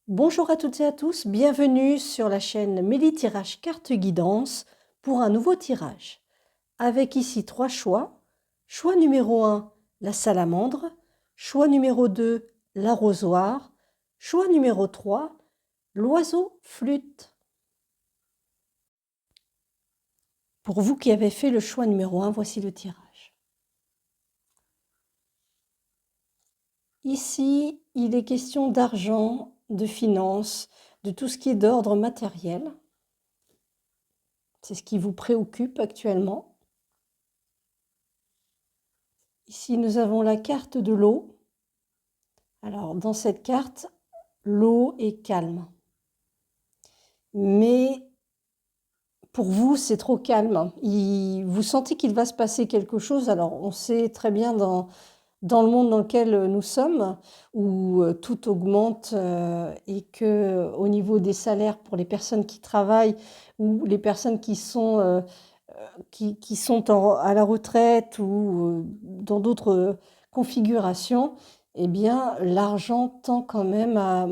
Bonjour à toutes et à tous, bienvenue sur la chaîne Mélie Tirage Carte Guidance pour un nouveau tirage. Avec ici 3 choix. Choix numéro 1, la salamandre. Choix numéro 2, l'arrosoir. Choix numéro 3, l'oiseau flûte. Pour vous qui avez fait le choix numéro 1, voici le tirage. Ici, il est question d'argent, de finances, de tout ce qui est d'ordre matériel. C'est ce qui vous préoccupe actuellement. Ici, nous avons la carte de l'eau. Alors, dans cette carte, l'eau est calme. Mais pour vous, c'est trop calme. Vous sentez qu'il va se passer quelque chose. Alors, on sait très bien dans le monde dans lequel nous sommes, où tout augmente et qu'au niveau des salaires pour les personnes qui travaillent ou les personnes qui sont à la retraite ou dans d'autres configurations, eh bien, l'argent tend quand même à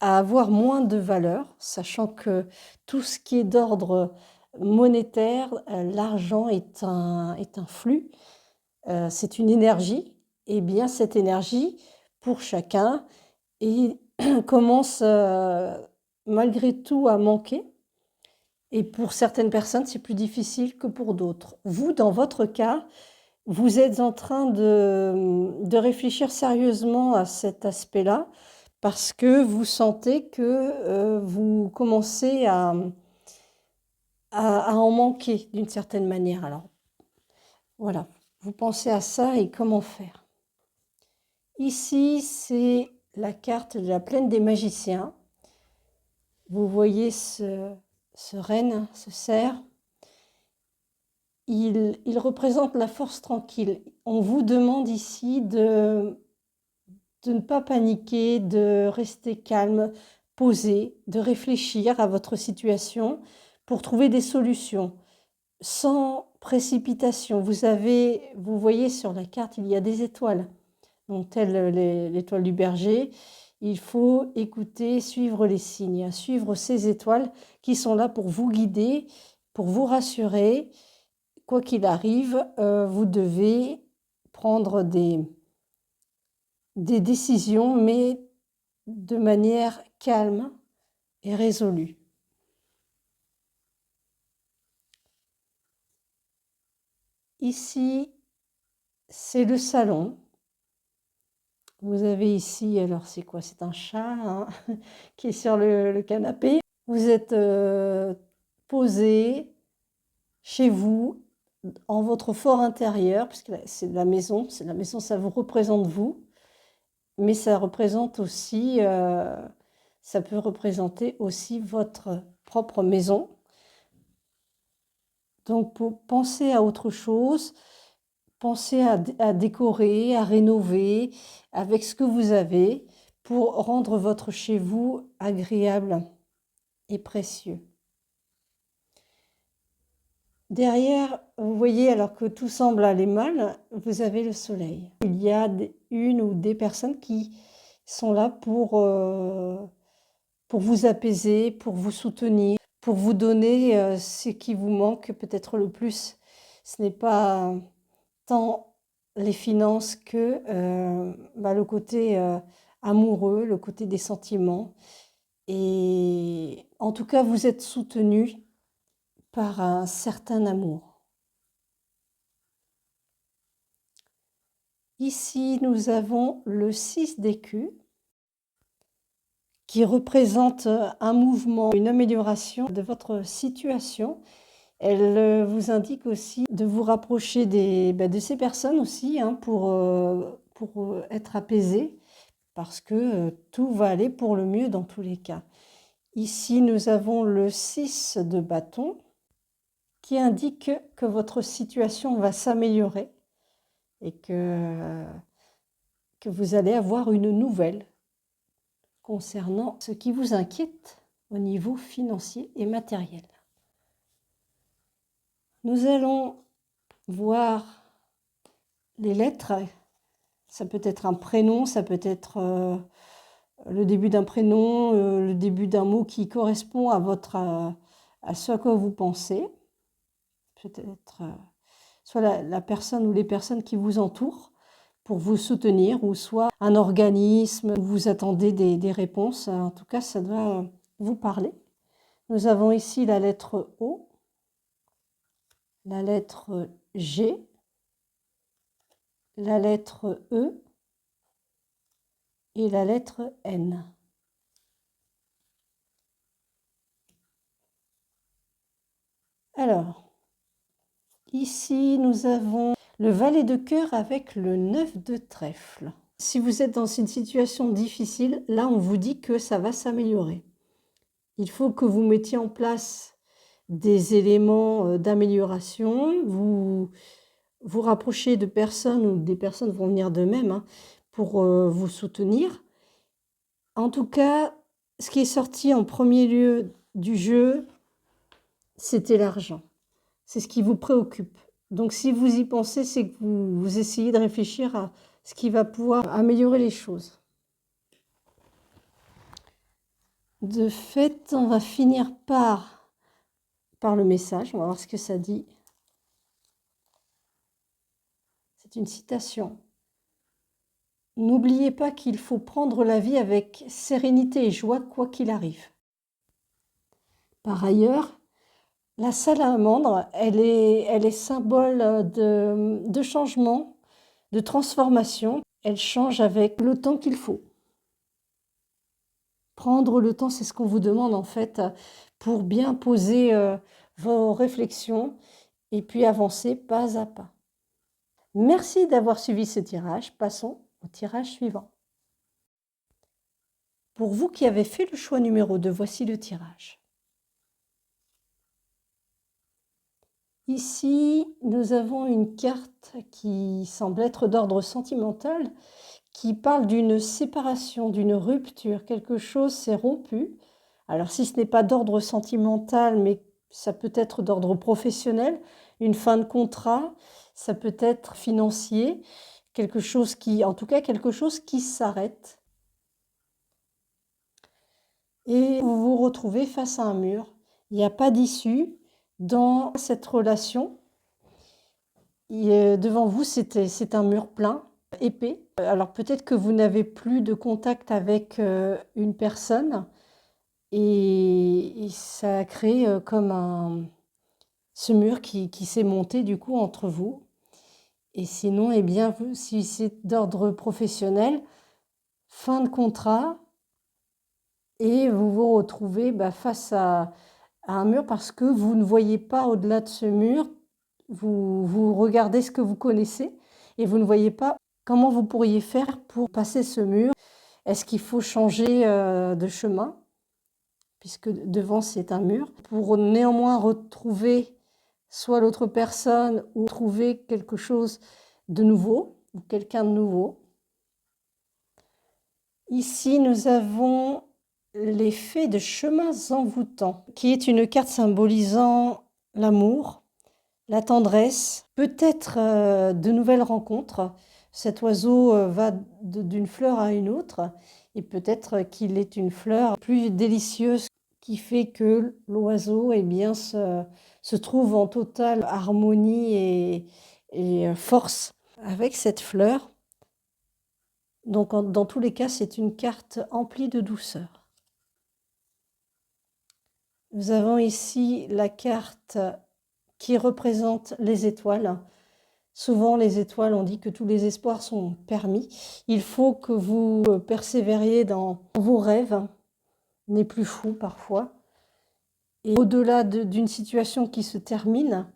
avoir moins de valeur, sachant que tout ce qui est d'ordre monétaire, l'argent est un flux, c'est une énergie. Et bien, cette énergie, pour chacun, commence malgré tout à manquer. Et pour certaines personnes, c'est plus difficile que pour d'autres. Vous, dans votre cas, vous êtes en train de réfléchir sérieusement à cet aspect-là parce que vous sentez que vous commencez à en manquer d'une certaine manière. Alors, voilà, vous pensez à ça et comment faire. Ici, c'est la carte de la plaine des magiciens. Vous voyez ce renne, ce cerf. Il représente la force tranquille. On vous demande ici de ne pas paniquer, de rester calme, posé, de réfléchir à votre situation pour trouver des solutions, sans précipitation. Vous voyez sur la carte, il y a des étoiles, donc telle l'étoile du berger. Il faut écouter, suivre les signes, suivre ces étoiles qui sont là pour vous guider, pour vous rassurer. Quoi qu'il arrive, vous devez prendre des décisions, mais de manière calme et résolue. Ici, c'est le salon. Vous avez ici, alors c'est quoi? C'est un chat hein, qui est sur le canapé. Vous êtes posé chez vous, en votre fort intérieur, puisque c'est la maison, ça vous représente vous, mais ça représente aussi, ça peut représenter aussi votre propre maison. Donc, pour penser à autre chose, pensez à décorer, à rénover avec ce que vous avez pour rendre votre chez vous agréable et précieux. Derrière, vous voyez, alors que tout semble aller mal, vous avez le soleil. Il y a une ou des personnes qui sont là pour vous apaiser, pour vous soutenir, pour vous donner ce qui vous manque peut-être le plus. Ce n'est pas tant les finances que le côté amoureux, le côté des sentiments. Et en tout cas, vous êtes soutenu par un certain amour. Ici, nous avons le 6 d'écus qui représente un mouvement, une amélioration de votre situation. Elle vous indique aussi de vous rapprocher de ces personnes aussi hein, pour être apaisé parce que tout va aller pour le mieux dans tous les cas. Ici, nous avons le 6 de bâton qui indique que votre situation va s'améliorer et que vous allez avoir une nouvelle concernant ce qui vous inquiète au niveau financier et matériel. Nous allons voir les lettres. Ça peut être un prénom, ça peut être le début d'un prénom, le début d'un mot qui correspond à ce à quoi vous pensez. Peut-être soit la personne ou les personnes qui vous entourent pour vous soutenir, ou soit un organisme où vous attendez des réponses. En tout cas, ça doit vous parler. Nous avons ici la lettre O, la lettre G, la lettre E et la lettre N. Alors, ici, nous avons le valet de cœur avec le 9 de trèfle. Si vous êtes dans une situation difficile, là, on vous dit que ça va s'améliorer. Il faut que vous mettiez en place des éléments d'amélioration, vous vous rapprochez de personnes, ou des personnes vont venir d'eux-mêmes hein, pour vous soutenir. En tout cas, ce qui est sorti en premier lieu du jeu, c'était l'argent. C'est ce qui vous préoccupe. Donc si vous y pensez, c'est que vous essayez de réfléchir à ce qui va pouvoir améliorer les choses. De fait, on va finir par le message. On va voir ce que ça dit. C'est une citation. N'oubliez pas qu'il faut prendre la vie avec sérénité et joie, quoi qu'il arrive. Par ailleurs, la salamandre, elle est symbole de changement, de transformation. Elle change avec le temps qu'il faut. Prendre le temps, c'est ce qu'on vous demande en fait, pour bien poser vos réflexions et puis avancer pas à pas. Merci d'avoir suivi ce tirage. Passons au tirage suivant. Pour vous qui avez fait le choix numéro 2, voici le tirage. Ici, nous avons une carte qui semble être d'ordre sentimental, qui parle d'une séparation, d'une rupture. Quelque chose s'est rompu. Alors, si ce n'est pas d'ordre sentimental, mais ça peut être d'ordre professionnel, une fin de contrat, ça peut être financier, quelque chose en tout cas, quelque chose qui s'arrête. Et vous vous retrouvez face à un mur. Il n'y a pas d'issue dans cette relation. Devant vous, c'est un mur plein, épais. Alors peut-être que vous n'avez plus de contact avec une personne et ça a créé comme ce mur qui s'est monté du coup entre vous. Et sinon, eh bien, si c'est d'ordre professionnel, fin de contrat, et vous vous retrouvez face à un mur parce que vous ne voyez pas au-delà de ce mur. Vous regardez ce que vous connaissez et vous ne voyez pas comment vous pourriez faire pour passer ce mur. Est-ce qu'il faut changer de chemin, puisque devant c'est un mur, pour néanmoins retrouver soit l'autre personne ou trouver quelque chose de nouveau ou quelqu'un de nouveau. Ici, nous avons l'effet de chemins envoûtants, qui est une carte symbolisant l'amour, la tendresse, peut-être de nouvelles rencontres. Cet oiseau va d'une fleur à une autre, et peut-être qu'il est une fleur plus délicieuse qui fait que l'oiseau eh bien, se trouve en totale harmonie et force avec cette fleur. Donc dans tous les cas, c'est une carte emplie de douceur. Nous avons ici la carte qui représente les étoiles. Souvent, les étoiles, on dit que tous les espoirs sont permis. Il faut que vous persévériez dans vos rêves, n'est plus fou parfois. Et au-delà d'une situation qui se termine,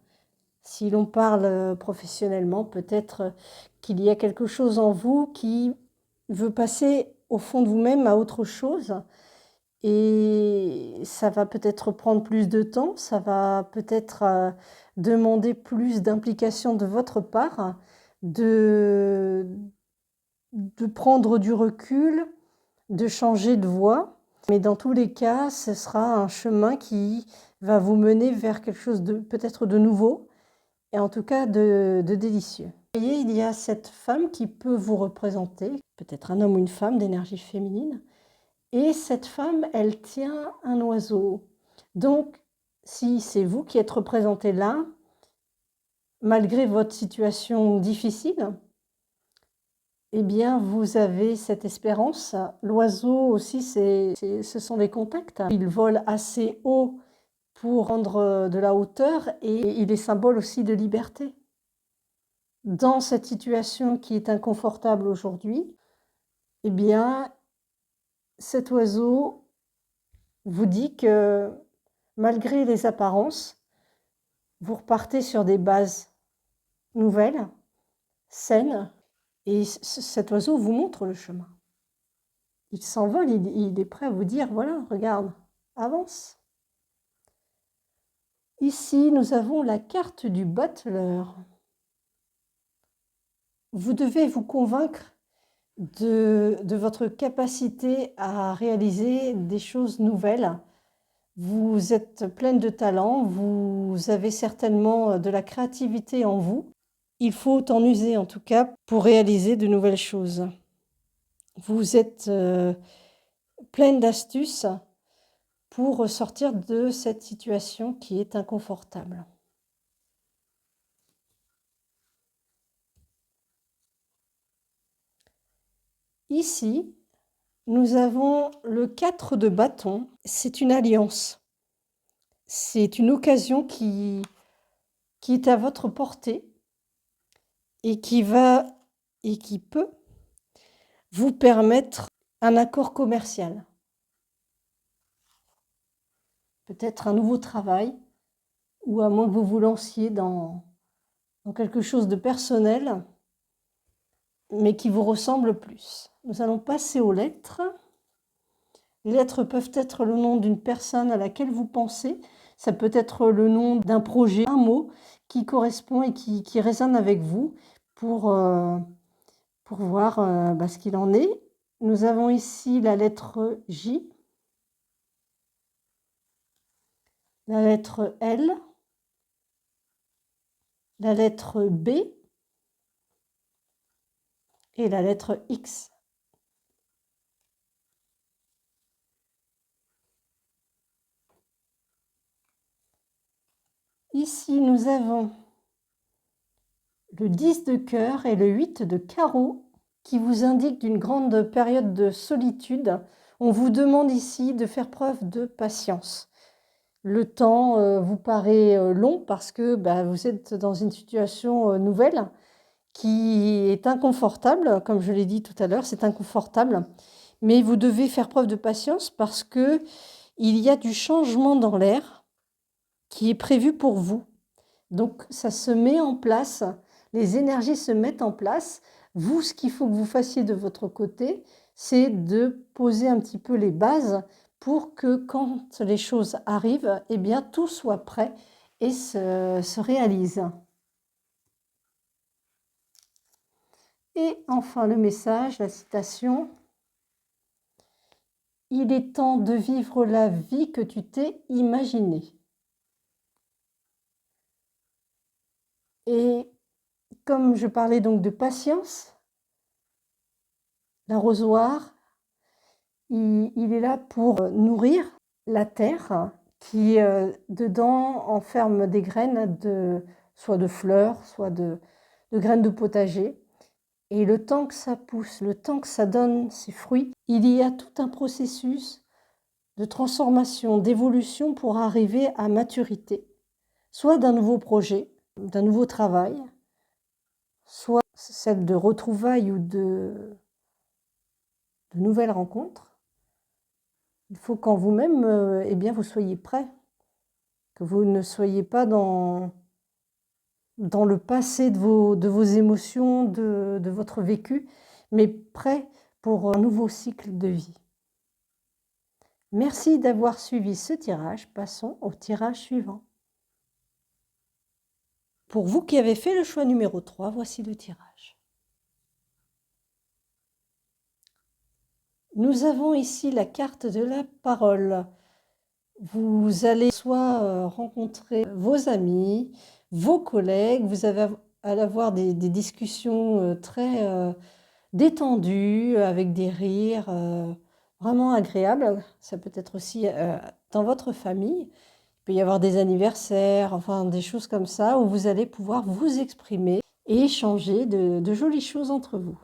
si l'on parle professionnellement, peut-être qu'il y a quelque chose en vous qui veut passer au fond de vous-même à autre chose. Et ça va peut-être prendre plus de temps, ça va peut-être demander plus d'implication de votre part, de prendre du recul, de changer de voie. Mais dans tous les cas, ce sera un chemin qui va vous mener vers quelque chose de peut-être de nouveau et en tout cas de délicieux. Vous voyez, il y a cette femme qui peut vous représenter, peut-être un homme ou une femme d'énergie féminine, Et cette femme, elle tient un oiseau. Donc, si c'est vous qui êtes représenté là, malgré votre situation difficile, eh bien, vous avez cette espérance. L'oiseau aussi, ce sont des contacts. Il vole assez haut pour rendre de la hauteur et il est symbole aussi de liberté. Dans cette situation qui est inconfortable aujourd'hui, eh bien, cet oiseau vous dit que malgré les apparences, vous repartez sur des bases nouvelles, saines, et cet oiseau vous montre le chemin. Il s'envole, il est prêt à vous dire, voilà, regarde, avance. Ici, nous avons la carte du battleur. Vous devez vous convaincre de votre capacité à réaliser des choses nouvelles. Vous êtes pleine de talent, vous avez certainement de la créativité en vous. Il faut en user en tout cas pour réaliser de nouvelles choses. Vous êtes pleine d'astuces pour sortir de cette situation qui est inconfortable. Ici, nous avons le 4 de bâton. C'est une alliance. C'est une occasion qui est à votre portée et qui peut vous permettre un accord commercial. Peut-être un nouveau travail, ou à moins que vous vous lanciez dans quelque chose de personnel, mais qui vous ressemble plus. Nous allons passer aux lettres. Les lettres peuvent être le nom d'une personne à laquelle vous pensez. Ça peut être le nom d'un projet, un mot qui correspond et qui résonne avec vous pour voir ce qu'il en est. Nous avons ici la lettre J, la lettre L, la lettre B et la lettre X. Ici, nous avons le 10 de cœur et le 8 de carreau qui vous indiquent une grande période de solitude. On vous demande ici de faire preuve de patience. Le temps vous paraît long parce que vous êtes dans une situation nouvelle qui est inconfortable. Comme je l'ai dit tout à l'heure, c'est inconfortable. Mais vous devez faire preuve de patience parce qu'il y a du changement dans l'air qui est prévu pour vous. Donc, ça se met en place, les énergies se mettent en place. Vous, ce qu'il faut que vous fassiez de votre côté, c'est de poser un petit peu les bases pour que quand les choses arrivent, eh bien, tout soit prêt et se réalise. Et enfin, le message, la citation. Il est temps de vivre la vie que tu t'es imaginée. Et comme je parlais donc de patience, l'arrosoir, il est là pour nourrir la terre qui, dedans, enferme des graines, soit de fleurs, soit de graines de potager. Et le temps que ça pousse, le temps que ça donne ses fruits, il y a tout un processus de transformation, d'évolution pour arriver à maturité, soit d'un nouveau projet, d'un nouveau travail, soit celle de retrouvailles ou de nouvelles rencontres. Il faut qu'en vous-même, eh bien, vous soyez prêt, que vous ne soyez pas dans le passé de vos émotions, de votre vécu, mais prêt pour un nouveau cycle de vie. Merci d'avoir suivi ce tirage. Passons au tirage suivant. Pour vous qui avez fait le choix numéro 3, voici le tirage. Nous avons ici la carte de la parole. Vous allez soit rencontrer vos amis, vos collègues, vous allez avoir des discussions très détendues, avec des rires, vraiment agréable. Ça peut être aussi dans votre famille. Il peut y avoir des anniversaires, enfin des choses comme ça, où vous allez pouvoir vous exprimer et échanger de jolies choses entre vous.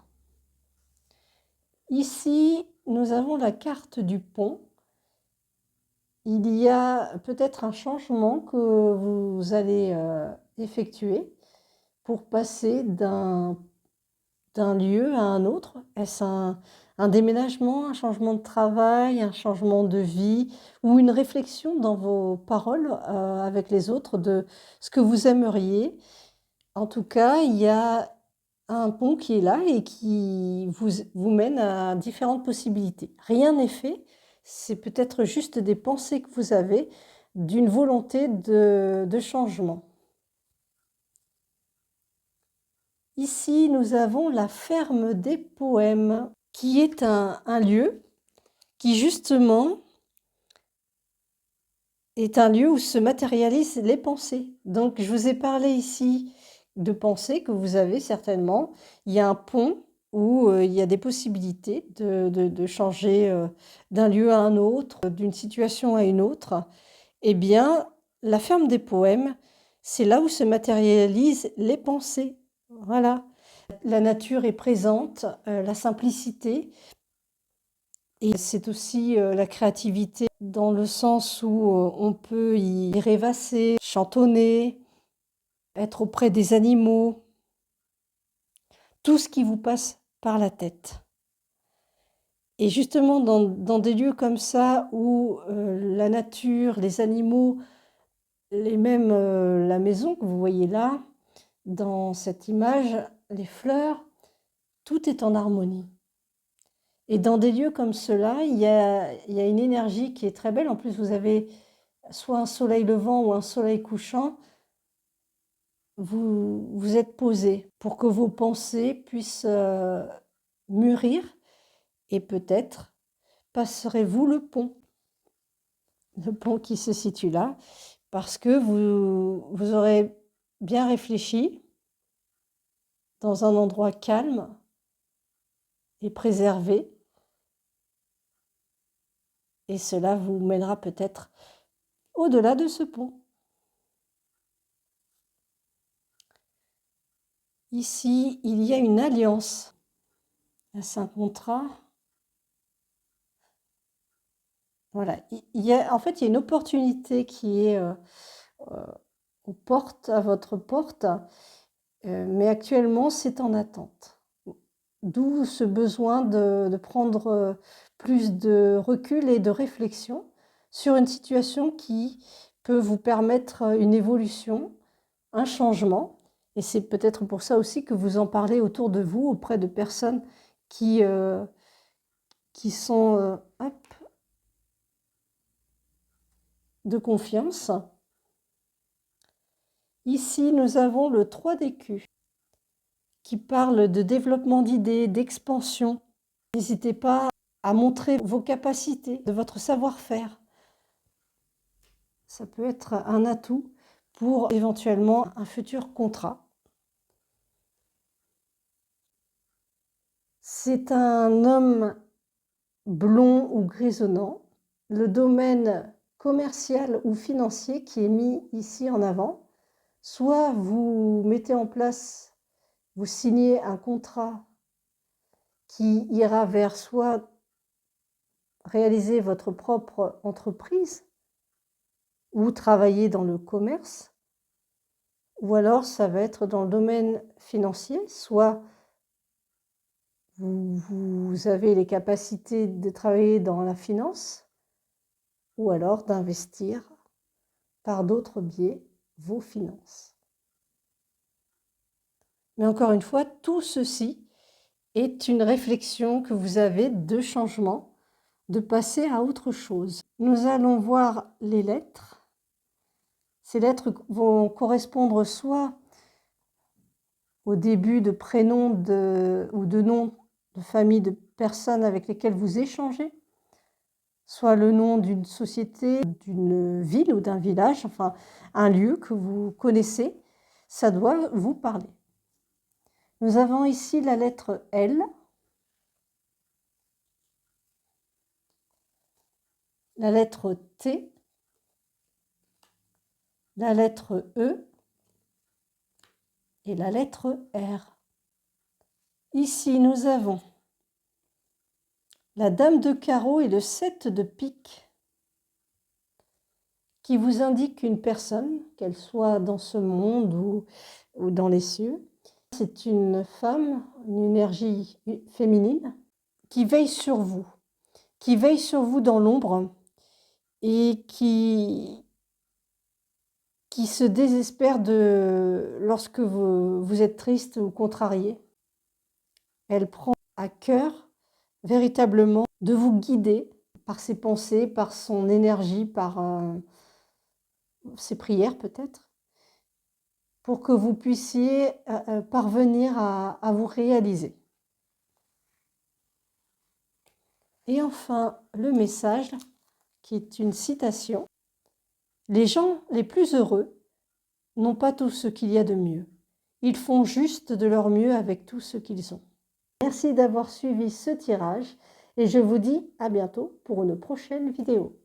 Ici, nous avons la carte du pont. Il y a peut-être un changement que vous allez effectuer pour passer d'un lieu à un autre. Est-ce un déménagement, un changement de travail, un changement de vie ou une réflexion dans vos paroles avec les autres de ce que vous aimeriez? En tout cas, il y a un pont qui est là et qui vous mène à différentes possibilités. Rien n'est fait, c'est peut-être juste des pensées que vous avez d'une volonté de changement. Ici, nous avons la ferme des poèmes, qui est un lieu qui justement est un lieu où se matérialisent les pensées. Donc, je vous ai parlé ici de pensées que vous avez certainement. Il y a un pont où il y a des possibilités de changer d'un lieu à un autre, d'une situation à une autre. Eh bien, la ferme des poèmes, c'est là où se matérialisent les pensées. Voilà. La nature est présente, la simplicité, et c'est aussi la créativité dans le sens où on peut y rêvasser, chantonner, être auprès des animaux, tout ce qui vous passe par la tête. Et justement, dans des lieux comme ça où la nature, les animaux, et même la maison que vous voyez là, dans cette image, les fleurs, tout est en harmonie. Et dans des lieux comme cela, il y a une énergie qui est très belle. En plus, vous avez soit un soleil levant ou un soleil couchant. Vous êtes posé pour que vos pensées puissent mûrir et peut-être passerez-vous le pont qui se situe là, parce que vous aurez bien réfléchi dans un endroit calme et préservé, et cela vous mènera peut-être au-delà de ce pont. Ici, il y a une alliance. C'est un contrat. Voilà. En fait, il y a une opportunité qui est aux portes, à votre porte, mais actuellement, c'est en attente. D'où ce besoin de prendre plus de recul et de réflexion sur une situation qui peut vous permettre une évolution, un changement. Et c'est peut-être pour ça aussi que vous en parlez autour de vous, auprès de personnes qui sont de confiance. Ici, nous avons le 3 d'écus qui parle de développement d'idées, d'expansion. N'hésitez pas à montrer vos capacités, de votre savoir-faire. Ça peut être un atout pour éventuellement un futur contrat. C'est un homme blond ou grisonnant. Le domaine commercial ou financier qui est mis ici en avant. Soit vous mettez en place, vous signez un contrat qui ira vers soit réaliser votre propre entreprise ou travailler dans le commerce, ou alors ça va être dans le domaine financier, soit vous avez les capacités de travailler dans la finance, ou alors d'investir par d'autres biais vos finances. Mais encore une fois, tout ceci est une réflexion que vous avez de changement, de passer à autre chose. Nous allons voir les lettres. Ces lettres vont correspondre soit au début de prénoms ou de noms de famille de personnes avec lesquelles vous échangez, soit le nom d'une société, d'une ville ou d'un village, enfin un lieu que vous connaissez, ça doit vous parler. Nous avons ici la lettre L. la lettre T, la lettre E et la lettre R. Ici, nous avons la dame de carreau et le 7 de pique qui vous indique une personne, qu'elle soit dans ce monde ou dans les cieux. C'est une femme, une énergie féminine qui veille sur vous dans l'ombre et qui se désespère lorsque vous êtes triste ou contrarié. Elle prend à cœur véritablement de vous guider par ses pensées, par son énergie, par ses prières peut-être, pour que vous puissiez parvenir à vous réaliser. Et enfin, le message, qui est une citation. Les gens les plus heureux n'ont pas tout ce qu'il y a de mieux. Ils font juste de leur mieux avec tout ce qu'ils ont. Merci d'avoir suivi ce tirage et je vous dis à bientôt pour une prochaine vidéo.